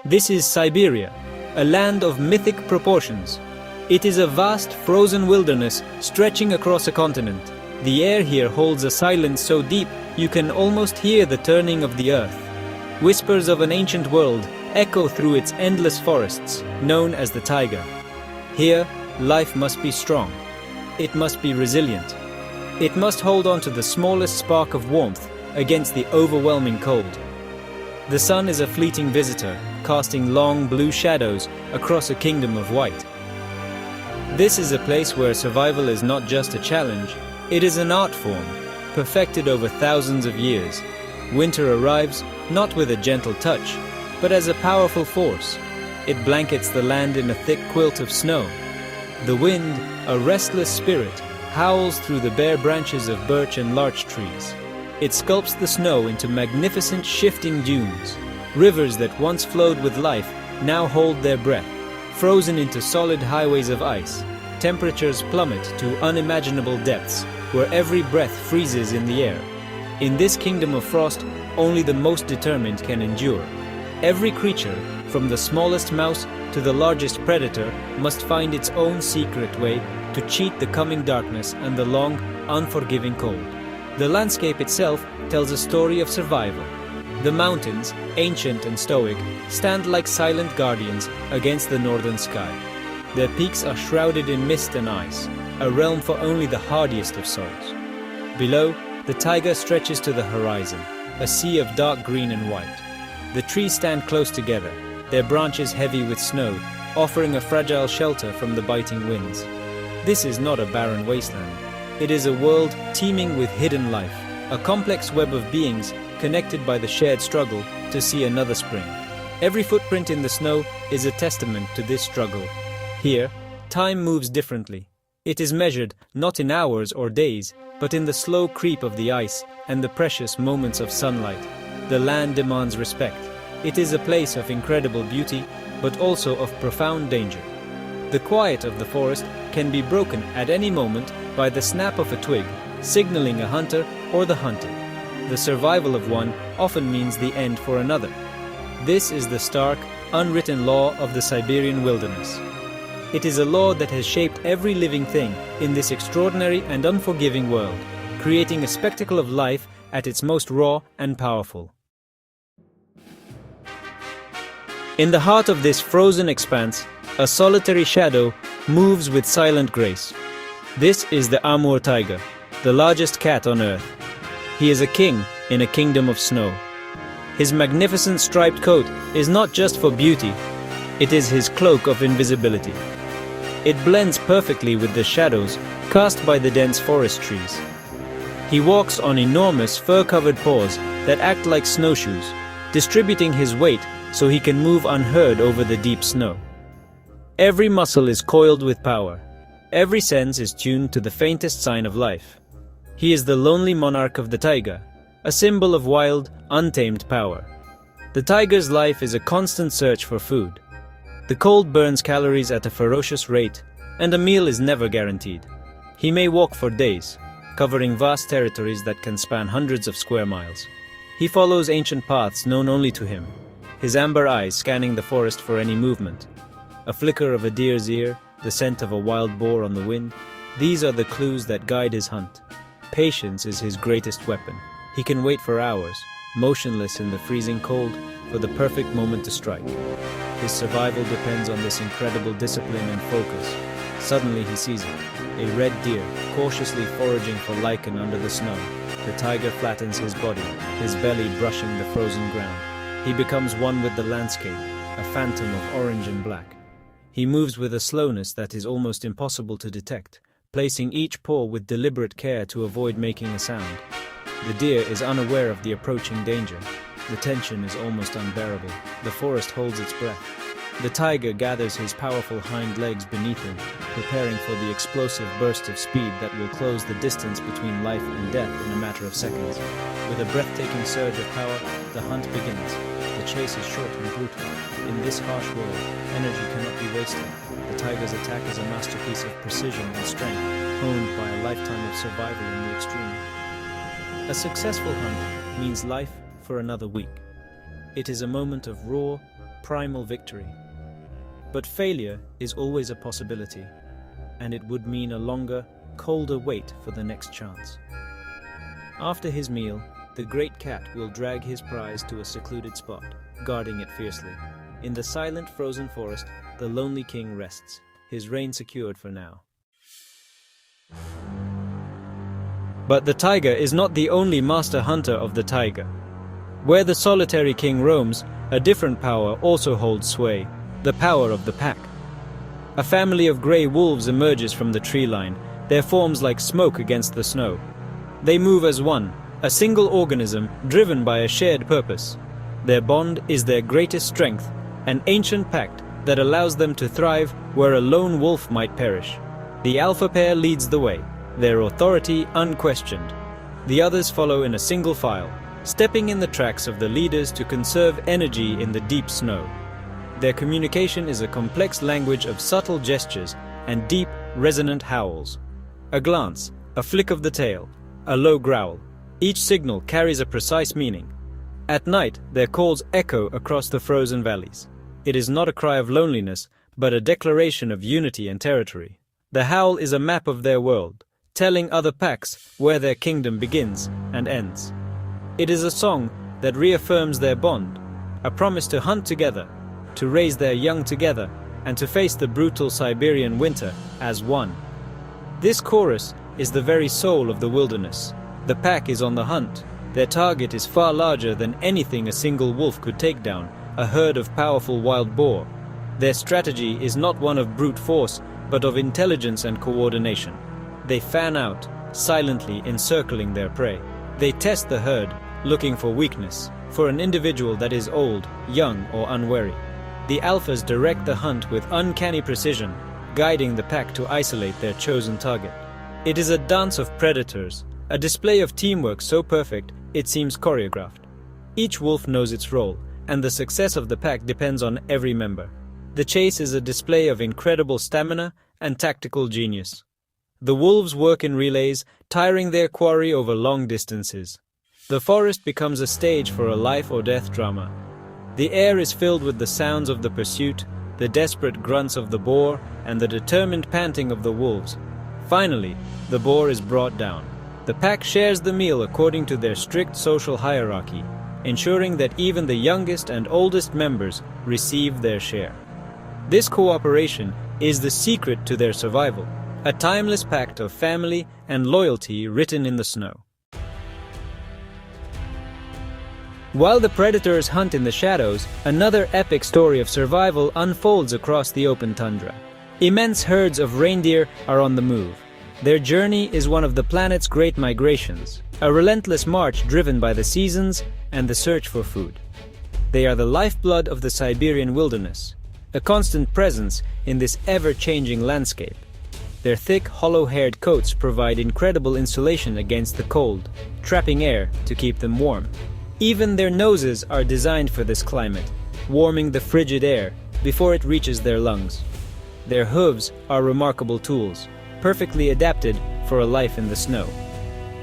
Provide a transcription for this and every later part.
This is Siberia, a land of mythic proportions. It is a vast frozen wilderness stretching across a continent. The air here holds a silence so deep you can almost hear the turning of the earth. Whispers of an ancient world echo through its endless forests, known as the taiga. Here, life must be strong. It must be resilient. It must hold on to the smallest spark of warmth against the overwhelming cold. The sun is a fleeting visitor, casting long blue shadows across a kingdom of white. This is a place where survival is not just a challenge, it is an art form, perfected over thousands of years. Winter arrives not with a gentle touch, but as a powerful force. It blankets the land in a thick quilt of snow. The wind, a restless spirit, howls through the bare branches of birch and larch trees. It sculpts the snow into magnificent shifting dunes. Rivers that once flowed with life now hold their breath, frozen into solid highways of ice. Temperatures plummet to unimaginable depths, where every breath freezes in the air. In this kingdom of frost, only the most determined can endure. Every creature, from the smallest mouse to the largest predator, must find its own secret way to cheat the coming darkness and the long, unforgiving cold. The landscape itself tells a story of survival. The mountains, ancient and stoic, stand like silent guardians against the northern sky. Their peaks are shrouded in mist and ice, a realm for only the hardiest of souls. Below, the taiga stretches to the horizon, a sea of dark green and white. The trees stand close together, their branches heavy with snow, offering a fragile shelter from the biting winds. This is not a barren wasteland. It is a world teeming with hidden life, a complex web of beings connected by the shared struggle to see another spring. Every footprint in the snow is a testament to this struggle. Here, time moves differently. It is measured not in hours or days, but in the slow creep of the ice and the precious moments of sunlight. The land demands respect. It is a place of incredible beauty, but also of profound danger. The quiet of the forest can be broken at any moment by the snap of a twig, signaling a hunter or the hunted. The survival of one often means the end for another. This is the stark, unwritten law of the Siberian wilderness. It is a law that has shaped every living thing in this extraordinary and unforgiving world, creating a spectacle of life at its most raw and powerful. In the heart of this frozen expanse, a solitary shadow moves with silent grace. This is the Amur tiger, the largest cat on earth. He is a king in a kingdom of snow. His magnificent striped coat is not just for beauty, it is his cloak of invisibility. It blends perfectly with the shadows cast by the dense forest trees. He walks on enormous fur-covered paws that act like snowshoes, distributing his weight so he can move unheard over the deep snow. Every muscle is coiled with power. Every sense is tuned to the faintest sign of life. He is the lonely monarch of the taiga, a symbol of wild, untamed power. The tiger's life is a constant search for food. The cold burns calories at a ferocious rate, and a meal is never guaranteed. He may walk for days, covering vast territories that can span hundreds of square miles. He follows ancient paths known only to him, his amber eyes scanning the forest for any movement. A flicker of a deer's ear, the scent of a wild boar on the wind, these are the clues that guide his hunt. Patience is his greatest weapon. He can wait for hours, motionless in the freezing cold, for the perfect moment to strike. His survival depends on this incredible discipline and focus. Suddenly he sees it, a red deer, cautiously foraging for lichen under the snow. The tiger flattens his body, his belly brushing the frozen ground. He becomes one with the landscape, a phantom of orange and black. He moves with a slowness that is almost impossible to detect, placing each paw with deliberate care to avoid making a sound. The deer is unaware of the approaching danger. The tension is almost unbearable. The forest holds its breath. The tiger gathers his powerful hind legs beneath him, preparing for the explosive burst of speed that will close the distance between life and death in a matter of seconds. With a breathtaking surge of power, the hunt begins. The chase is short and brutal. In this harsh world, energy cannot be wasted. The tiger's attack is a masterpiece of precision and strength, honed by a lifetime of survival in the extreme. A successful hunt means life for another week. It is a moment of raw, primal victory. But failure is always a possibility, and it would mean a longer, colder wait for the next chance. After his meal, the great cat will drag his prize to a secluded spot, guarding it fiercely. In the silent, frozen forest, the lonely king rests, his reign secured for now. But the tiger is not the only master hunter of the taiga. Where the solitary king roams, a different power also holds sway, the power of the pack. A family of grey wolves emerges from the tree line, their forms like smoke against the snow. They move as one, a single organism driven by a shared purpose. Their bond is their greatest strength, an ancient pact that allows them to thrive where a lone wolf might perish. The alpha pair leads the way, their authority unquestioned. The others follow in a single file, stepping in the tracks of the leaders to conserve energy in the deep snow. Their communication is a complex language of subtle gestures and deep, resonant howls. A glance, a flick of the tail, a low growl. Each signal carries a precise meaning. At night, their calls echo across the frozen valleys. It is not a cry of loneliness, but a declaration of unity and territory. The howl is a map of their world, telling other packs where their kingdom begins and ends. It is a song that reaffirms their bond, a promise to hunt together, to raise their young together, and to face the brutal Siberian winter as one. This chorus is the very soul of the wilderness. The pack is on the hunt. Their target is far larger than anything a single wolf could take down, a herd of powerful wild boar. Their strategy is not one of brute force, but of intelligence and coordination. They fan out, silently encircling their prey. They test the herd, looking for weakness, for an individual that is old, young, or unwary. The alphas direct the hunt with uncanny precision, guiding the pack to isolate their chosen target. It is a dance of predators, a display of teamwork so perfect it seems choreographed. Each wolf knows its role, and the success of the pack depends on every member. The chase is a display of incredible stamina and tactical genius. The wolves work in relays, tiring their quarry over long distances. The forest becomes a stage for a life or death drama. The air is filled with the sounds of the pursuit, the desperate grunts of the boar, and the determined panting of the wolves. Finally, the boar is brought down. The pack shares the meal according to their strict social hierarchy, ensuring that even the youngest and oldest members receive their share. This cooperation is the secret to their survival, a timeless pact of family and loyalty written in the snow. While the predators hunt in the shadows, another epic story of survival unfolds across the open tundra. Immense herds of reindeer are on the move. Their journey is one of the planet's great migrations, a relentless march driven by the seasons and the search for food. They are the lifeblood of the Siberian wilderness, a constant presence in this ever-changing landscape. Their thick, hollow-haired coats provide incredible insulation against the cold, trapping air to keep them warm. Even their noses are designed for this climate, warming the frigid air before it reaches their lungs. Their hooves are remarkable tools, perfectly adapted for a life in the snow.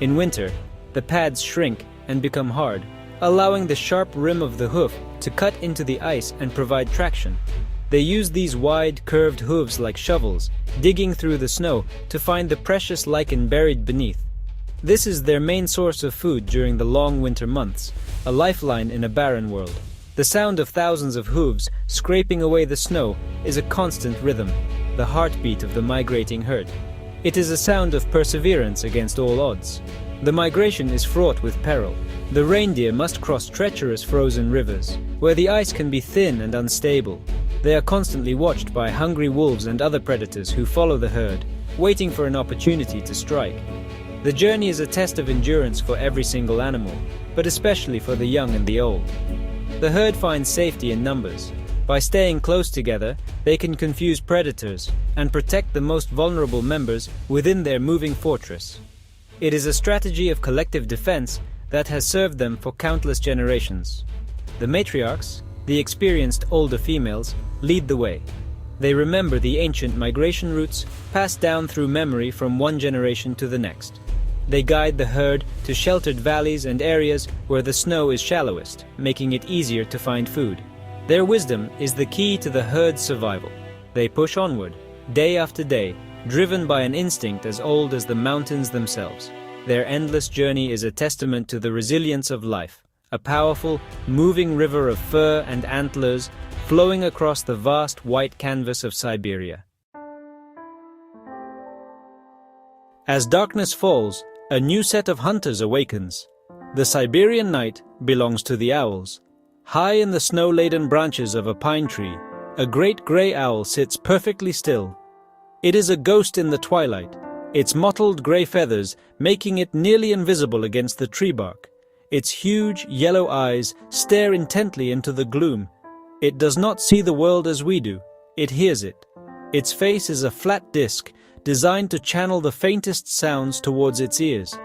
In winter, the pads shrink and become hard, allowing the sharp rim of the hoof to cut into the ice and provide traction. They use these wide, curved hooves like shovels, digging through the snow to find the precious lichen buried beneath. This is their main source of food during the long winter months, a lifeline in a barren world. The sound of thousands of hooves scraping away the snow is a constant rhythm, the heartbeat of the migrating herd. It is a sound of perseverance against all odds. The migration is fraught with peril. The reindeer must cross treacherous frozen rivers, where the ice can be thin and unstable. They are constantly watched by hungry wolves and other predators who follow the herd, waiting for an opportunity to strike. The journey is a test of endurance for every single animal, but especially for the young and the old. The herd finds safety in numbers. By staying close together, they can confuse predators and protect the most vulnerable members within their moving fortress. It is a strategy of collective defense that has served them for countless generations. The matriarchs, the experienced older females, lead the way. They remember the ancient migration routes passed down through memory from one generation to the next. They guide the herd to sheltered valleys and areas where the snow is shallowest, making it easier to find food. Their wisdom is the key to the herd's survival. They push onward, day after day, driven by an instinct as old as the mountains themselves. Their endless journey is a testament to the resilience of life, a powerful, moving river of fur and antlers flowing across the vast white canvas of Siberia. As darkness falls, a new set of hunters awakens. The Siberian night belongs to the owls. High in the snow-laden branches of a pine tree, a great gray owl sits perfectly still. It is a ghost in the twilight, its mottled gray feathers making it nearly invisible against the tree bark. Its huge, yellow eyes stare intently into the gloom. It does not see the world as we do, it hears it. Its face is a flat disc, designed to channel the faintest sounds towards its ears.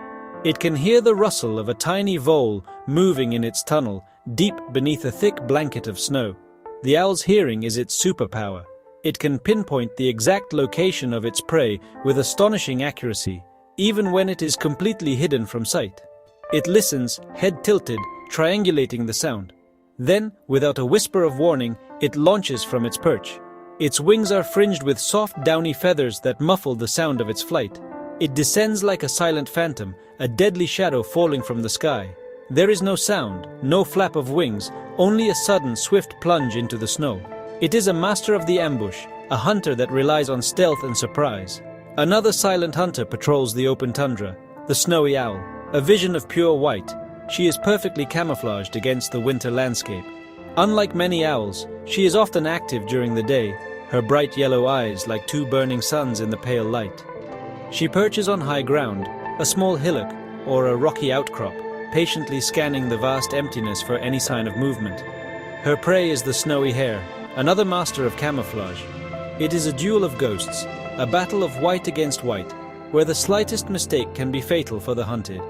It can hear the rustle of a tiny vole moving in its tunnel, deep beneath a thick blanket of snow. The owl's hearing is its superpower. It can pinpoint the exact location of its prey with astonishing accuracy, even when it is completely hidden from sight. It listens, head tilted, triangulating the sound. Then, without a whisper of warning, it launches from its perch. Its wings are fringed with soft, downy feathers that muffle the sound of its flight. It descends like a silent phantom, a deadly shadow falling from the sky. There is no sound, no flap of wings, only a sudden, swift plunge into the snow. It is a master of the ambush, a hunter that relies on stealth and surprise. Another silent hunter patrols the open tundra, the snowy owl, a vision of pure white. She is perfectly camouflaged against the winter landscape. Unlike many owls, she is often active during the day, her bright yellow eyes like two burning suns in the pale light. She perches on high ground, a small hillock or a rocky outcrop, patiently scanning the vast emptiness for any sign of movement. Her prey is the snowy hare, another master of camouflage. It is a duel of ghosts, a battle of white against white, where the slightest mistake can be fatal for the hunted.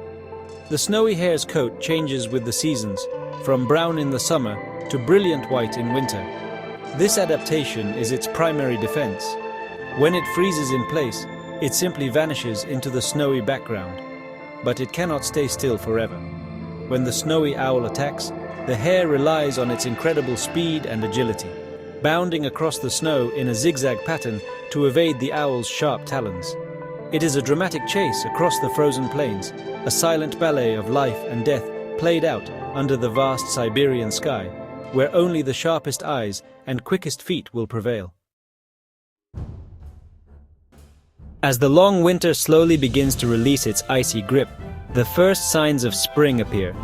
The snowy hare's coat changes with the seasons, from brown in the summer to brilliant white in winter. This adaptation is its primary defense. When it freezes in place, it simply vanishes into the snowy background. But it cannot stay still forever. When the snowy owl attacks, the hare relies on its incredible speed and agility, bounding across the snow in a zigzag pattern to evade the owl's sharp talons. It is a dramatic chase across the frozen plains, a silent ballet of life and death played out under the vast Siberian sky, where only the sharpest eyes and quickest feet will prevail. As the long winter slowly begins to release its icy grip, the first signs of spring appear.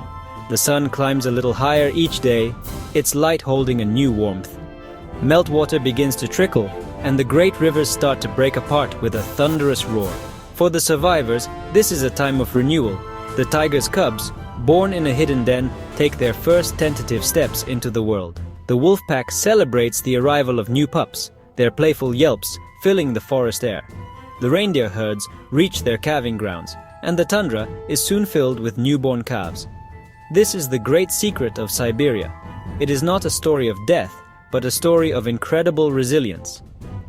The sun climbs a little higher each day, its light holding a new warmth. Meltwater begins to trickle, and the great rivers start to break apart with a thunderous roar. For the survivors, this is a time of renewal. The tiger's cubs, born in a hidden den, take their first tentative steps into the world. The wolf pack celebrates the arrival of new pups, their playful yelps filling the forest air. The reindeer herds reach their calving grounds, and the tundra is soon filled with newborn calves. This is the great secret of Siberia. It is not a story of death, but a story of incredible resilience.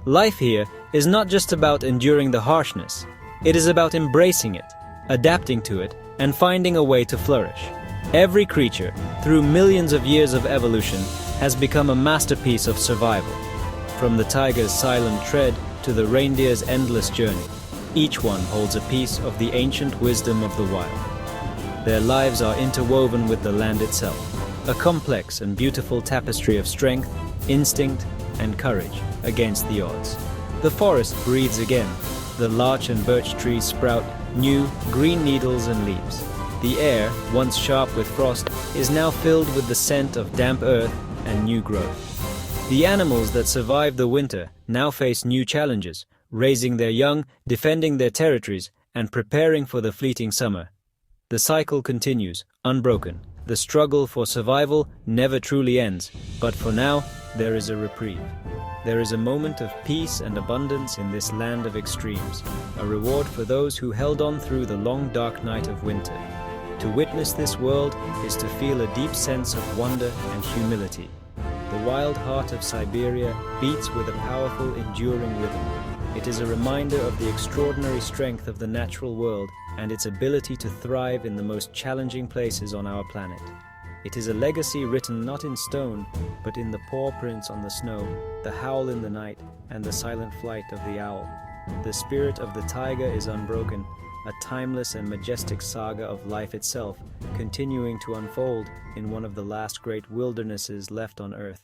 Life here is not just about enduring the harshness. It is about embracing it, adapting to it, and finding a way to flourish. Every creature, through millions of years of evolution, has become a masterpiece of survival. From the tiger's silent tread to the reindeer's endless journey, each one holds a piece of the ancient wisdom of the wild. Their lives are interwoven with the land itself, a complex and beautiful tapestry of strength, instinct, and courage against the odds. The forest breathes again. The larch and birch trees sprout new, green needles and leaves. The air, once sharp with frost, is now filled with the scent of damp earth and new growth. The animals that survived the winter now face new challenges, raising their young, defending their territories, and preparing for the fleeting summer. The cycle continues, unbroken. The struggle for survival never truly ends, but for now, there is a reprieve. There is a moment of peace and abundance in this land of extremes, a reward for those who held on through the long dark night of winter. To witness this world is to feel a deep sense of wonder and humility. The wild heart of Siberia beats with a powerful, enduring rhythm. It is a reminder of the extraordinary strength of the natural world and its ability to thrive in the most challenging places on our planet. It is a legacy written not in stone, but in the paw prints on the snow, the howl in the night, and the silent flight of the owl. The spirit of the taiga is unbroken, a timeless and majestic saga of life itself, continuing to unfold in one of the last great wildernesses left on Earth.